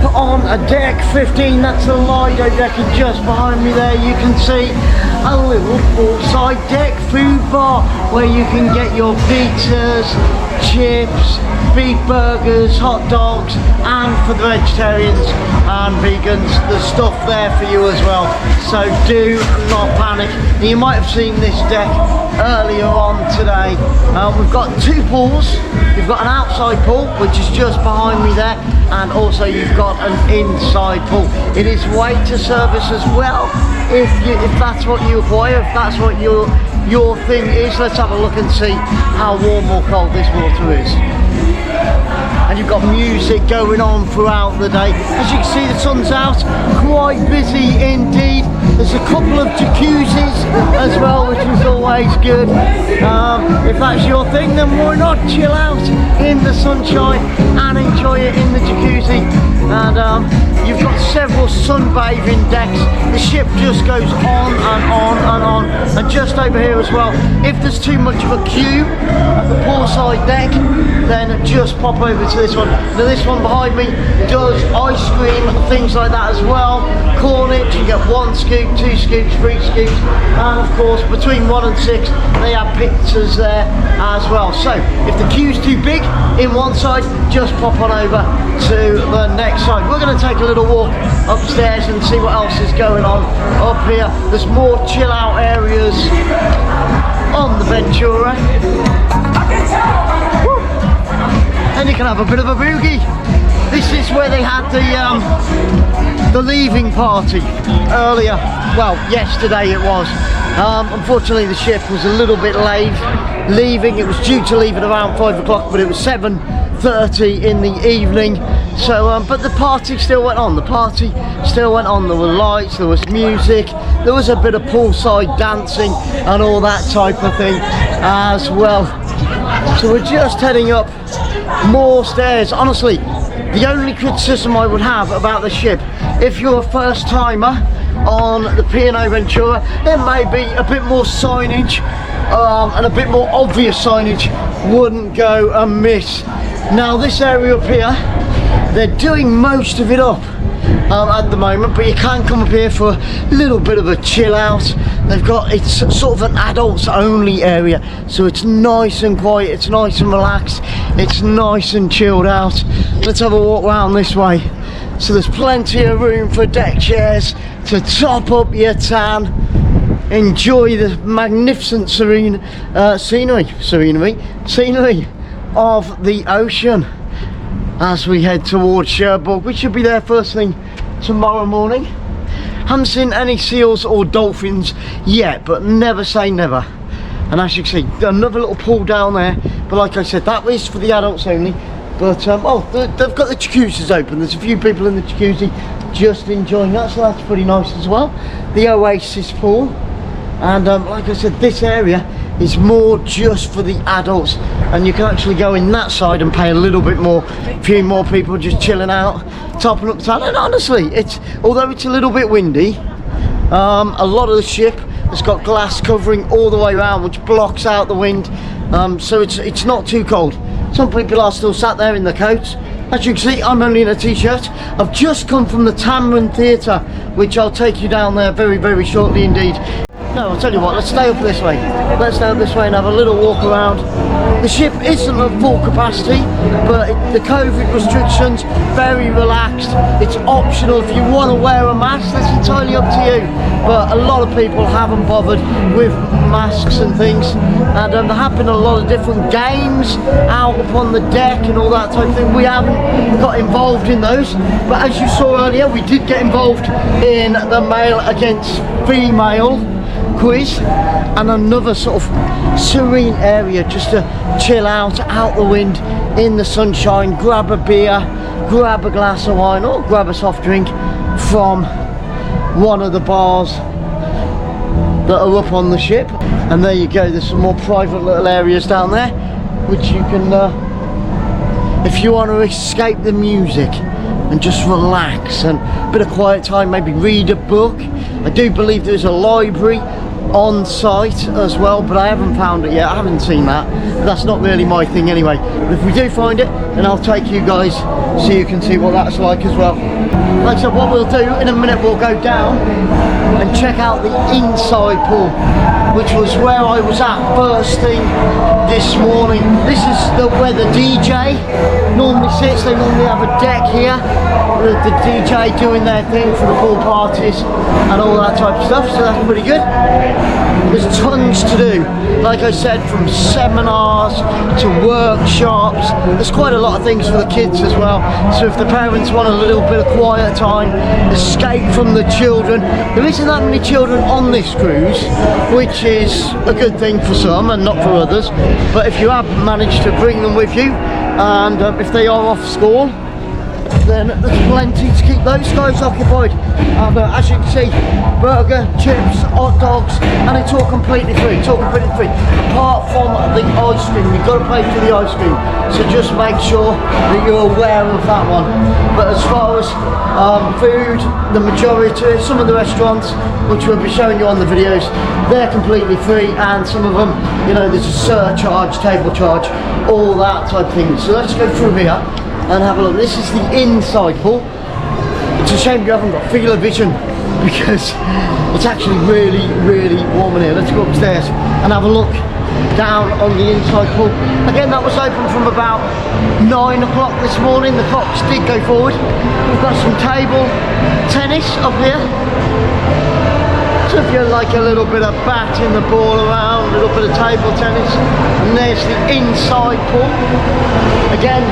on a deck 15, that's the Lido deck, and just behind me there you can see a little poolside deck food bar where you can get your pizzas, chips, beef burgers, hot dogs, and for the vegetarians and vegans, there's stuff there for you as well. So do not panic. You might have seen this deck earlier on today. We've got two pools. You've got an outside pool, which is just behind me there, and also you've got an inside pool. It is waiter service as well, if that's what you require, if that's what your thing is. Let's have a look and see how warm or cold this water is. And you've got music going on throughout the day. As you can see, the sun's out, quite busy indeed. There's a couple of jacuzzis as well, which is always good. If that's your thing, then why not chill out in the sunshine and enjoy it in the jacuzzi. And you've got several sunbathing decks. The ship just goes on and on and on. And just over here as well, if there's too much of a queue at the poolside deck, then just pop over to this one. Now this one behind me does ice cream, things like that as well. Cornets, you get 1 scoop, 2 scoops, 3 scoops, and of course between 1 and 6 they have pizzas there as well. So if the queue's too big in one side, just pop on over to the next side. We're going to take a little walk upstairs and see what else is going on up here. There's more chill out areas on the Ventura. Woo. And you can have a bit of a boogie. This is where they had the leaving party earlier. Well, yesterday it was. Unfortunately the ship was a little bit late leaving. It was due to leave at around 5 o'clock, but it was 7:30 in the evening. So but the party still went on. The party still went on. There were lights, there was music, there was a bit of poolside dancing and all that type of thing as well. So we're just heading up more stairs. Honestly, the only criticism I would have about the ship, if you're a first timer on the P&O Ventura, there may be a bit more signage and a bit more obvious signage wouldn't go amiss. Now this area up here, they're doing most of it up at the moment, but you can come up here for a little bit of a chill out. They've got, it's sort of an adults only area, so it's nice and quiet, it's nice and relaxed, it's nice and chilled out. Let's have a walk around this way. So there's plenty of room for deck chairs to top up your tan. Enjoy the magnificent scenery of the ocean as we head towards Cherbourg. We should be there first thing tomorrow morning. Haven't seen any seals or dolphins yet, but never say never. And as you can see, another little pool down there, but like I said, that is for the adults only. But oh, they've got the jacuzzis open. There's a few people in the jacuzzi just enjoying that, so that's pretty nice as well. The Oasis Pool. And like I said, this area is more just for the adults, and you can actually go in that side and pay a little bit more. A few more people just chilling out, topping up the town. And honestly, although it's a little bit windy, a lot of the ship has got glass covering all the way around, which blocks out the wind, so it's not too cold. Some people are still sat there in their coats. As you can see, I'm only in a t-shirt. I've just come from the Tamarind Theatre, which I'll take you down there very, very shortly indeed. No, I'll tell you what, let's stay up this way. Let's stay up this way and have a little walk around. The ship isn't at full capacity, but the COVID restrictions, very relaxed. It's optional if you want to wear a mask, that's entirely up to you. But a lot of people haven't bothered with masks and things. And there have been a lot of different games out upon the deck and all that type of thing. We haven't got involved in those. But as you saw earlier, we did get involved in the male against female quiz, and another sort of serene area just to chill out the wind in the sunshine, grab a beer, grab a glass of wine, or grab a soft drink from one of the bars that are up on the ship. And there you go, there's some more private little areas down there which you can if you want to escape the music and just relax and a bit of quiet time, maybe read a book. I do believe there's a library on site as well, but I haven't found it yet. I haven't seen that. But that's not really my thing anyway. But if we do find it, then I'll take you guys so you can see what that's like as well. Like I said, what we'll do in a minute, we'll go down and check out the inside pool, which was where I was at first thing this morning. This is where the DJ normally sits. They normally have a deck here, the DJ doing their thing for the pool parties and all that type of stuff, so that's pretty good. There's tons to do, like I said, from seminars to workshops. There's quite a lot of things for the kids as well, so if the parents want a little bit of quiet time, escape from the children. There isn't that many children on this cruise, which is a good thing for some and not for others, but if you have managed to bring them with you, and if they are off school, then there's plenty to keep those guys occupied. As you can see, burger, chips, hot dogs, and it's all completely free. It's all completely free, apart from the ice cream. You've got to pay for the ice cream, so just make sure that you're aware of that one. But as far as food, the majority, some of the restaurants, which we'll be showing you on the videos, they're completely free, and some of them, you know, there's a surcharge, table charge, all that type of thing. So let's go through here and have a look. This is the inside pool. It's a shame you haven't got field of vision, because it's actually really, really warm in here. Let's go upstairs and have a look down on the inside pool. Again, that was open from about 9 o'clock this morning. The clocks did go forward. We've got some table tennis up here. So if you like a little bit of batting the ball around, a little bit of table tennis. And there's the inside pool. Again,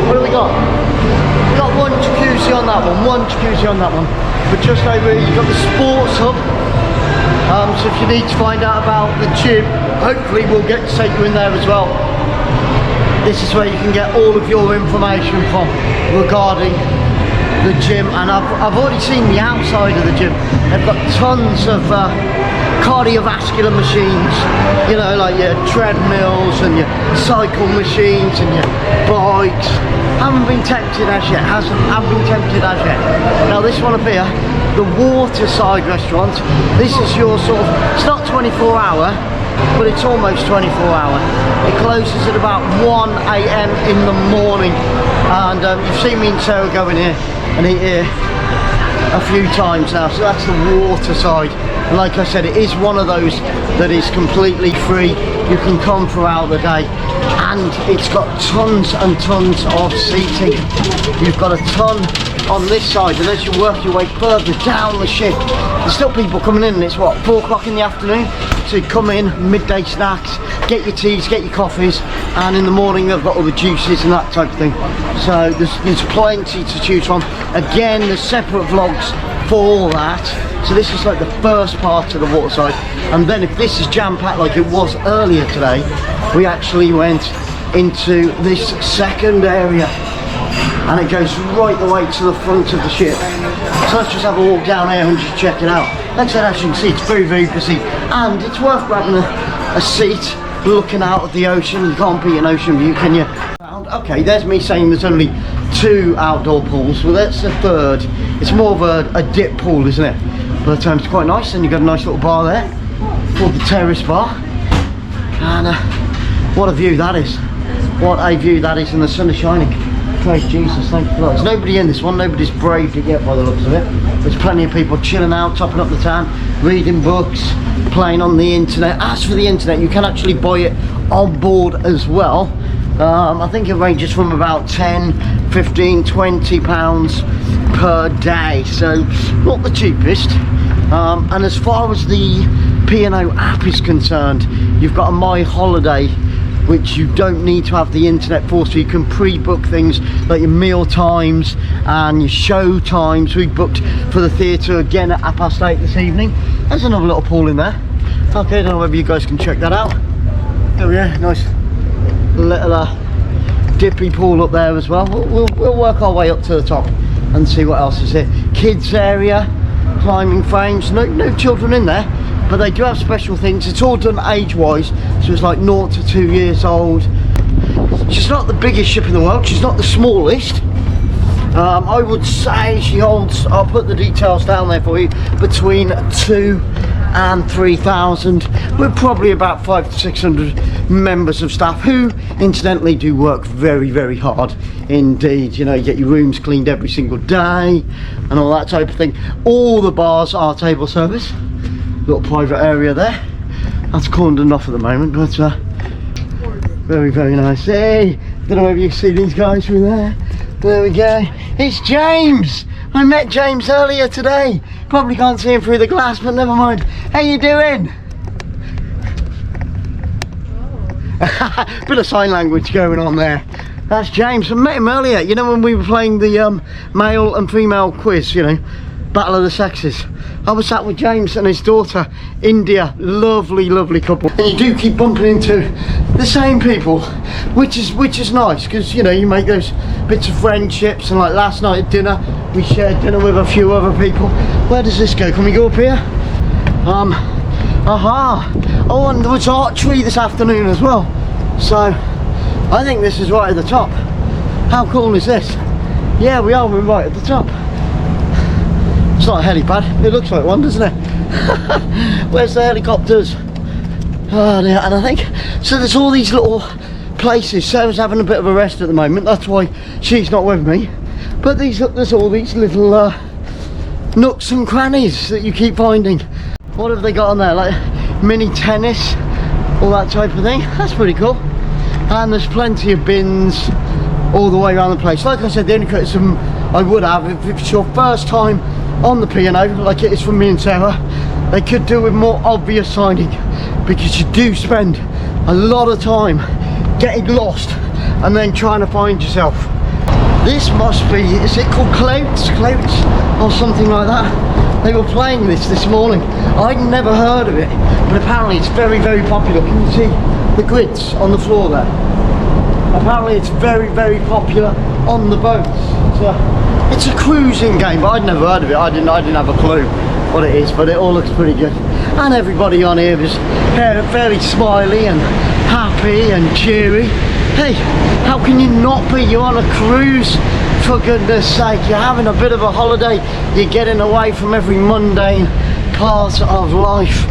what do we got? We've got one jacuzzi on that one, but just over here you've got the sports hub. So if you need to find out about the gym, hopefully we'll get to take you in there as well. This is where you can get all of your information from regarding the gym, and I've already seen the outside of the gym. They've got tons of cardiovascular machines, you know, like your treadmills and your cycle machines and your bikes. Haven't been tempted as yet, haven't been tempted as yet. Now this one up here, the Waterside Restaurant, this is your sort of, it's not 24 hour, but it's almost 24 hour. It closes at about 1 AM in the morning, and you've seen me and Sarah go in here and eat here a few times now, so that's the Waterside. And like I said, it is one of those that is completely free. You can come throughout the day, and it's got tons and tons of seating. You've got a ton on this side, and as you work your way further down the ship, there's still people coming in, and it's what, 4 o'clock in the afternoon, so you come in, midday snacks, get your teas, get your coffees, and in the morning they've got all the juices and that type of thing. So there's plenty to choose from. Again, there's separate vlogs for all that. So this is like the first part of the Waterside, and then if this is jam-packed like it was earlier today, we actually went into this second area, and it goes right the way to the front of the ship. So let's just have a walk down here and just check it out. Like I said, as you can see, it's very, very busy, and it's worth grabbing a seat looking out at the ocean. You can't beat an ocean view, can you? Okay, there's me saying there's only 2 outdoor pools. Well, that's the third. It's more of a dip pool, isn't it? But it's quite nice, and you've got a nice little bar there called the Terrace Bar. And what a view that is. What a view that is, and the sun is shining. Praise Jesus, thank you for that. There's nobody in this one, nobody's braved it yet by the looks of it. There's plenty of people chilling out, topping up the town, reading books, playing on the internet. As for the internet, you can actually buy it on board as well. I think it ranges from about 10, 15, 20 pounds per day, so not the cheapest. And as far as the P&O app is concerned, you've got a My Holiday, which you don't need to have the internet for, so you can pre-book things like your meal times and your show times. We booked for the theatre again at 8:30 this evening. There's another little pool in there. Okay, I don't know whether you guys can check that out. There we are, nice little dippy pool up there as well. We'll work our way up to the top and see what else is here. Kids area, climbing frames, no children in there, but they do have special things. It's all done age-wise, so it's like 0 to 2 years old. She's not the biggest ship in the world, she's not the smallest. I would say she holds, I'll put the details down there for you, between 2 and 3,000. We're probably about 500 to 600 members of staff who incidentally do work very, very hard indeed. You know, you get your rooms cleaned every single day and all that type of thing. All the bars are table service. Little private area there. That's cordoned off at the moment, but very, very nice. Hey, don't know if you can see these guys through there. There we go. It's James. I met James earlier today. Probably can't see him through the glass, but never mind. How you doing? Bit of sign language going on there. That's James. I met him earlier. You know when we were playing the male and female quiz, you know, battle of the sexes. I was sat with James and his daughter, India. Lovely, lovely couple. And you do keep bumping into the same people, which is nice, because you know you make those bits of friendships. And like last night at dinner, we shared dinner with a few other people. Where does this go? Can we go up here? Oh, and there was archery this afternoon as well. So I think this is right at the top. How cool is this? Yeah, we're right at the top. It's not a helipad, it looks like one, doesn't it? Where's the helicopters? Oh dear, and I think, so there's all these little places. Sarah's having a bit of a rest at the moment, that's why she's not with me. But there's all these little nooks and crannies that you keep finding. What have they got on there, like mini tennis, all that type of thing? That's pretty cool. And there's plenty of bins all the way around the place. Like I said, the only criticism I would have, if it's your first time on the P&O, like it is for me and Sarah, they could do with more obvious signage, because you do spend a lot of time getting lost and then trying to find yourself. This must be, is it called Cloutes or something like that? They were playing this morning. I'd never heard of it, but apparently it's very, very popular. Can you see the grids on the floor there? Apparently it's very, very popular on the boats. It's a cruising game, but I'd never heard of it. I didn't have a clue what it is, but it all looks pretty good. And everybody on here is fairly smiley and happy and cheery. Hey, how can you not be? You're on a cruise, for goodness sake. You're having a bit of a holiday. You're getting away from every mundane part of life.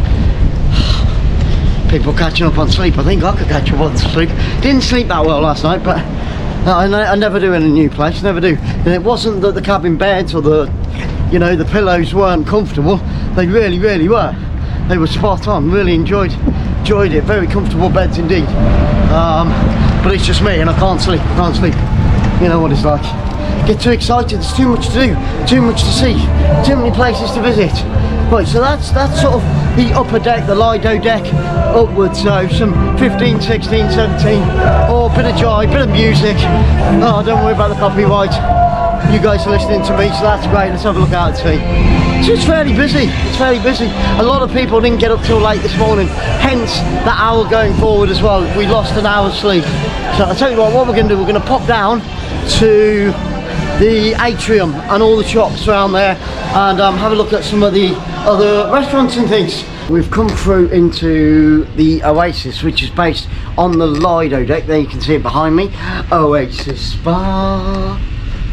People catching up on sleep. I think I could catch up on sleep. Didn't sleep that well last night, but I never do in a new place, never do. And it wasn't that the cabin beds or the, you know, the pillows weren't comfortable. They really, really were. They were spot on. Really enjoyed it. Very comfortable beds indeed. But it's just me and I can't sleep. You know what it's like. Get too excited. There's too much to do, too much to see, too many places to visit. Right, so that's sort of the upper deck, the Lido deck upwards. So some 15, 16, 17, or a bit of joy, bit of music. Oh, don't worry about the copyright. You guys are listening to me, so that's great. Let's have a look out at sea. So it's fairly busy. A lot of people didn't get up till late this morning, hence that hour going forward as well. We lost an hour's sleep. So I'll tell you what we're going to do. We're going to pop down to the Atrium and all the shops around there and have a look at some of the other restaurants and things. We've come through into the Oasis, which is based on the Lido deck. There you can see it behind me. Oasis Bar.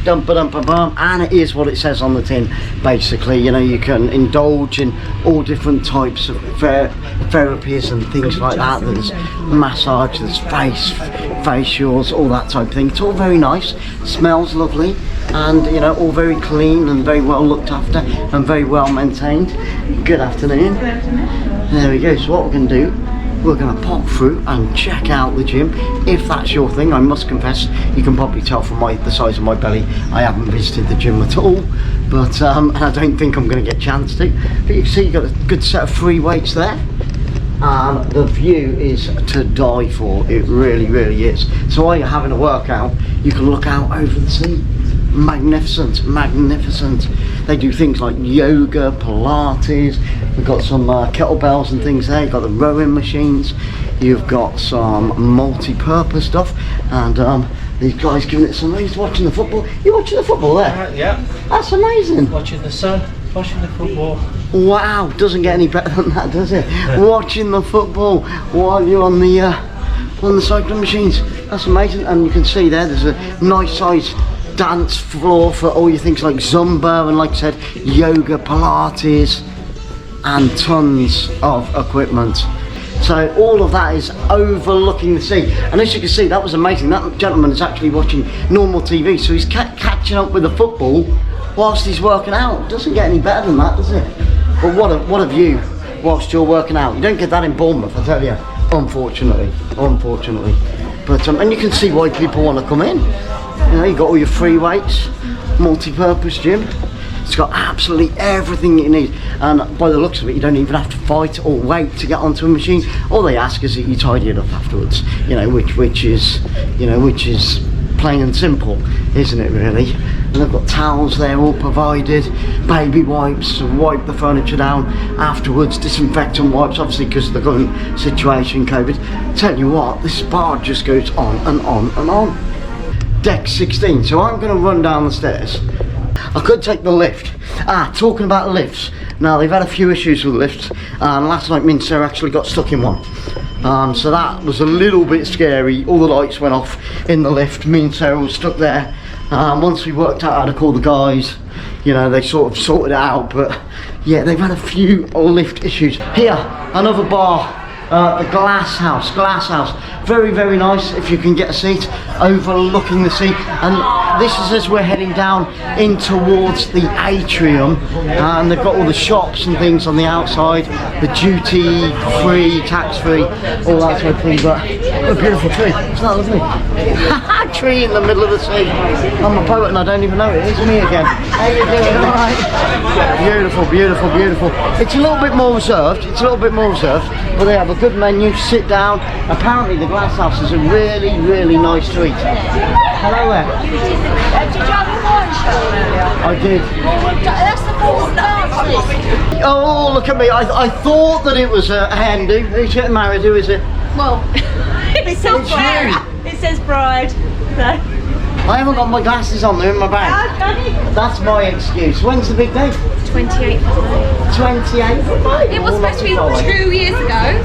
And it is what it says on the tin. Basically, you know, you can indulge in all different types of therapies and things like that. There's massage, there's facials, all that type of thing. It's all very nice, smells lovely, and you know, all very clean and very well looked after and very well maintained. Good afternoon. Good afternoon. There we go. So what we're going to do, we're going to pop through and check out the gym, if that's your thing. I must confess, you can probably tell from the size of my belly, I haven't visited the gym at all, but and I don't think I'm going to get a chance to. But you can see you've got a good set of free weights there, and the view is to die for. It really, really is. So while you're having a workout, you can look out over the sea. Magnificent. They do things like yoga, Pilates. We've got some kettlebells and things there. You've got the rowing machines. You've got some multi-purpose stuff, and these guys giving it some. He's watching the football. You watching the football there? Yeah. That's amazing. Watching the sun, watching the football. Wow, doesn't get any better than that, does it? Watching the football while you're on the cycling machines. That's amazing. And you can see there's a nice size dance floor for all your things like Zumba and, like I said, yoga, Pilates. and tons of equipment. So all of that is overlooking the sea, and as you can see, that was amazing. That gentleman is actually watching normal TV, so he's catching up with the football whilst he's working out. Doesn't get any better than that, does it? But what a view whilst you're working out. You don't get that in Bournemouth, I tell you, unfortunately. But and you can see why people want to come in. You know, you got all your free weights, multi-purpose gym. It's got absolutely everything you need, and by the looks of it, you don't even have to fight or wait to get onto a machine. All they ask is that you tidy it up afterwards. You know, which is plain and simple, isn't it? Really. And they've got towels there, all provided, baby wipes to wipe the furniture down afterwards, disinfectant wipes, obviously because of the current situation, COVID. Tell you what, this bar just goes on and on and on. Deck 16. So I'm going to run down the stairs. I could take the lift. Talking about lifts. Now, they've had a few issues with lifts, and last night me and Sarah actually got stuck in one. So that was a little bit scary. All the lights went off in the lift. Me and Sarah were stuck there. Once we worked out how to call the guys, you know, they sort of sorted it out. But yeah, they've had a few lift issues. Here, another bar, the Glass House. Very, very nice if you can get a seat overlooking the sea. And this is as we're heading down in towards the Atrium, and they've got all the shops and things on the outside, the duty free, tax free, all that sort of thing. But what a beautiful tree, isn't that lovely? Tree in the middle of the sea. I'm a poet and I don't even know it. It's me again. How you doing? All right. Beautiful. It's a little bit more reserved. But they have a good menu. Sit down. Apparently the Glass House is a really, really nice treat. Hello there. Did you have a wine show earlier? I did. That's the fourth dances. Oh, look at me. I thought that it was a hen. Who's getting married? Who is it? Well, it says bride. It says bride. So. I haven't got my glasses on, they're in my bag. That's my excuse. When's the big day? 28th of May. 28th of May? It was supposed to be 2 years ago.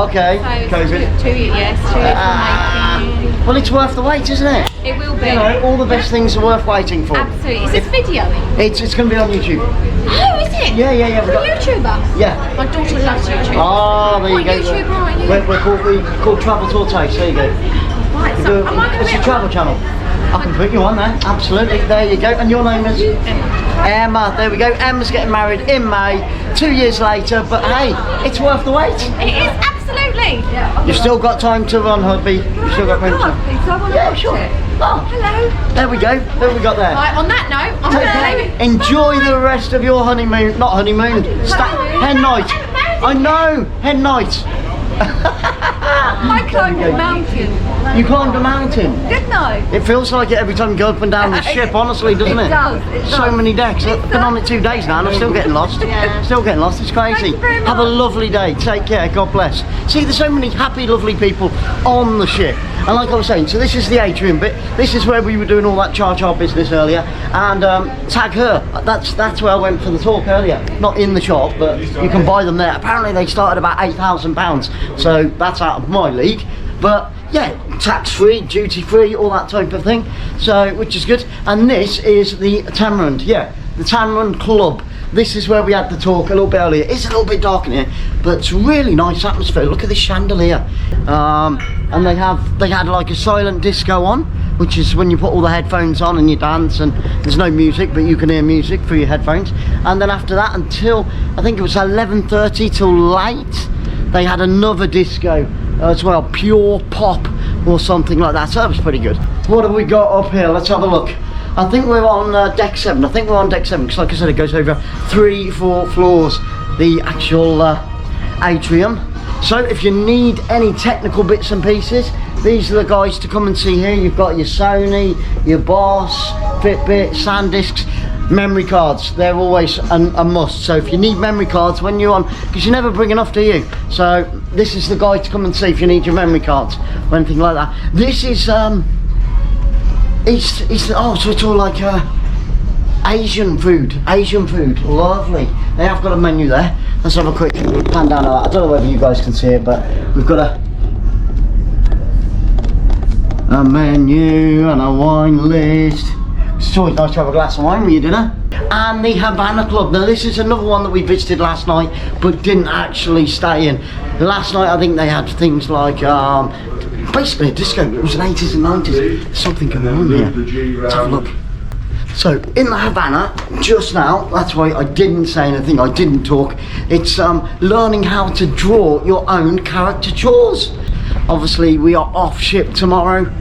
Okay, So COVID. 2 years, yes. 2 years from making. Well, it's worth the wait, isn't it? It will be. You know, all the best things are worth waiting for. Absolutely. Is this video? It's going to be on YouTube. Oh, is it? Yeah. You're a YouTuber? Yeah. My daughter loves YouTube. Oh, there you go. What YouTuber are you? We're called Travel Tour Taste, there you go. Right, so am I going to It's a travel channel. I can put you on there, absolutely. There you go. And your name is? Emma. There we go. Emma's getting married in May, 2 years later, but hey, it's worth the wait. It is, absolutely. You've still got time to run, hubby. You've still got time to. Yeah, sure. Oh, hello. There we go. Who have we got there? Right, on that note, I'm going to enjoy the rest of your honeymoon. Not honeymoon. Hen night. I know. Hen night. I climbed a mountain. You climbed a mountain? Didn't I? It feels like it every time you go up and down the ship, honestly, doesn't it? It does. So many decks. I've been on it 2 days now and I'm still getting lost. Yeah. Still getting lost. It's crazy. Thank you very much. Have a lovely day. Take care. God bless. See, there's so many happy, lovely people on the ship. And like I was saying, so this is the Atrium bit. This is where we were doing all that cha-cha business earlier. And Tag Her. That's where I went for the talk earlier. Not in the shop, but you can buy them there. Apparently they start at about £8,000. So that's out of my league. But yeah, tax-free, duty-free, all that type of thing. So, which is good. And this is the Tamarind. Yeah, the Tamarind Club. This is where we had the talk a little bit earlier. It's a little bit dark in here, but it's really nice atmosphere. Look at this chandelier. And they had like a silent disco on, which is when you put all the headphones on and you dance, and there's no music, but you can hear music through your headphones. And then after that, until I think it was 11:30 till late, they had another disco as well, pure pop or something like that. So that was pretty good. What have we got up here? Let's have a look. I think we're on deck 7. I think we're on deck 7 because, like I said, it goes over 3-4 floors, the actual Atrium. So if you need any technical bits and pieces, these are the guys to come and see here. You've got your Sony, your Boss, Fitbit, SanDiscs, memory cards. They're always a must. So if you need memory cards when you're on, because you never bring enough, do you? So this is the guy to come and see if you need your memory cards or anything like that. This is oh, so it's all like Asian food, lovely. They have got a menu there. Let's have a quick pan down of that. I don't know whether you guys can see it, but we've got a menu and a wine list. It's always nice to have a glass of wine with your dinner. And the Havana Club. Now this is another one that we visited last night, but didn't actually stay in. Last night I think they had things like, basically a disco. It was the 80s and 90s. There's something going on here. Let's have a look. So in the Havana, just now, that's why I didn't say anything, I didn't talk. It's learning how to draw your own caricatures. Obviously we are off ship tomorrow.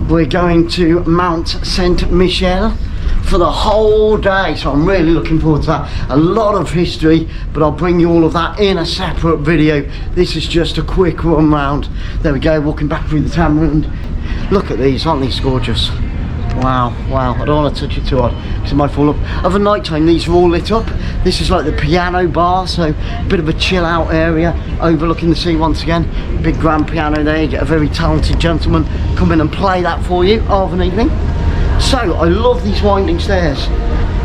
We're going to Mount Saint Michel for the whole day, so I'm really looking forward to that. A lot of history, but I'll bring you all of that in a separate video. This is just a quick run round. There we go, walking back through the Tamarind. Look at these, aren't these gorgeous? Wow, wow, I don't want to touch it too hard because it might fall up. Over night time, these are all lit up. This is like the piano bar, so a bit of a chill out area overlooking the sea once again. Big grand piano there, you get a very talented gentleman come in and play that for you of an evening. So, I love these winding stairs.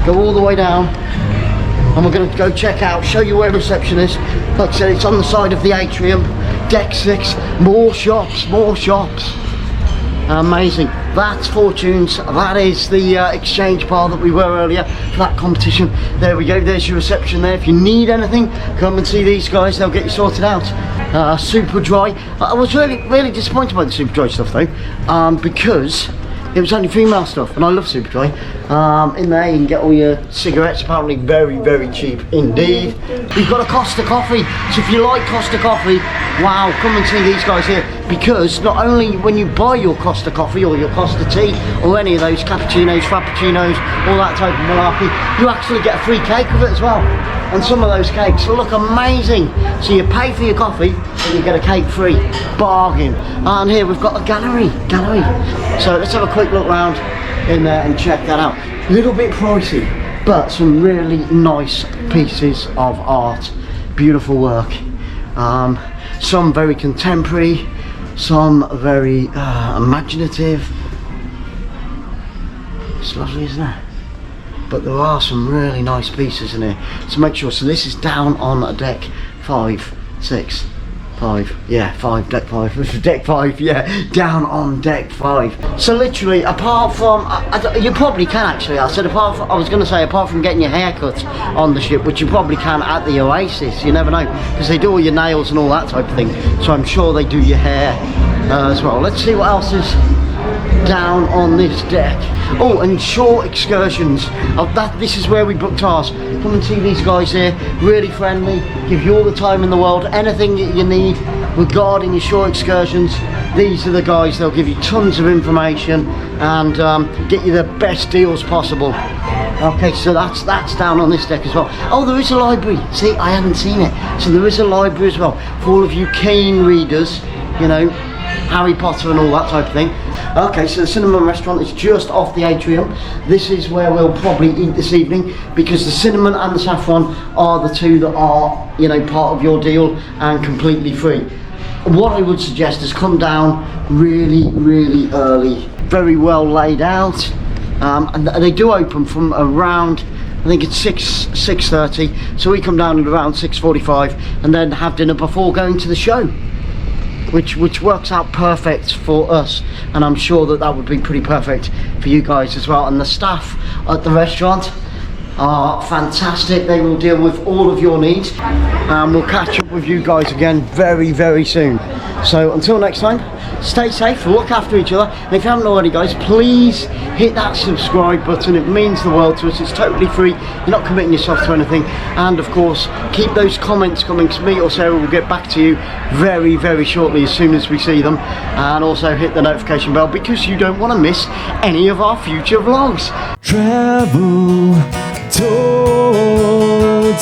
Go all the way down, and we're going to go check out, show you where reception is. Like I said, it's on the side of the Atrium, deck 6, more shops, more shops. Amazing. That's Fortunes. That is the exchange bar that we were earlier for that competition. There we go, there's your reception there. If you need anything, come and see these guys, they'll get you sorted out. Super dry. I was really disappointed by the super dry stuff though, because it was only female stuff, and I love super dry. In there you can get all your cigarettes, apparently very cheap indeed. We've got a Costa coffee, so if you like Costa coffee, wow, come and see these guys here, because not only when you buy your Costa coffee or your Costa tea or any of those cappuccinos, frappuccinos, all that type of malarkey, you actually get a free cake with it as well. And some of those cakes look amazing. So you pay for your coffee and you get a cake free. Bargain. And here we've got a gallery. So let's have a quick look round in there and check that out. A little bit pricey, but some really nice pieces of art. Beautiful work. Some very contemporary, some very imaginative. It's lovely, isn't it? But there are some really nice pieces in here, so make sure. So this is down on deck 5, 6, 5, yeah, 5, deck 5, deck 5, yeah, down on deck 5. So literally, apart from, you probably can actually, I was going to say, apart from getting your hair cut on the ship, which you probably can at the Oasis, you never know, because they do all your nails and all that type of thing, so I'm sure they do your hair as well. Let's see what else is down on this deck. Oh, and shore excursions. This is where we booked ours. Come and see these guys here, really friendly, give you all the time in the world, anything that you need regarding your shore excursions. These are the guys, they'll give you tons of information and get you the best deals possible. Okay, so that's down on this deck as well. Oh, there is a library. See, I hadn't seen it. So there is a library as well for all of you keen readers, you know, Harry Potter and all that type of thing. Okay, so the Cinnamon Restaurant is just off the Atrium. This is where we'll probably eat this evening, because the cinnamon and the saffron are the two that are, you know, part of your deal and completely free. What I would suggest is come down really early, very well laid out, and they do open from around, I think it's 6:30, so we come down at around 6:45 and then have dinner before going to the show. Which works out perfect for us, and I'm sure that would be pretty perfect for you guys as well. And the staff at the restaurant are fantastic. They will deal with all of your needs, and we'll catch up with you guys again very soon. So until next time, stay safe, look after each other, and if you haven't already guys, please hit that subscribe button. It means the world to us. It's totally free, you're not committing yourself to anything, and of course keep those comments coming, because me or Sarah will get back to you very shortly as soon as we see them. And also hit the notification bell, because you don't want to miss any of our future vlogs. Travel, tour,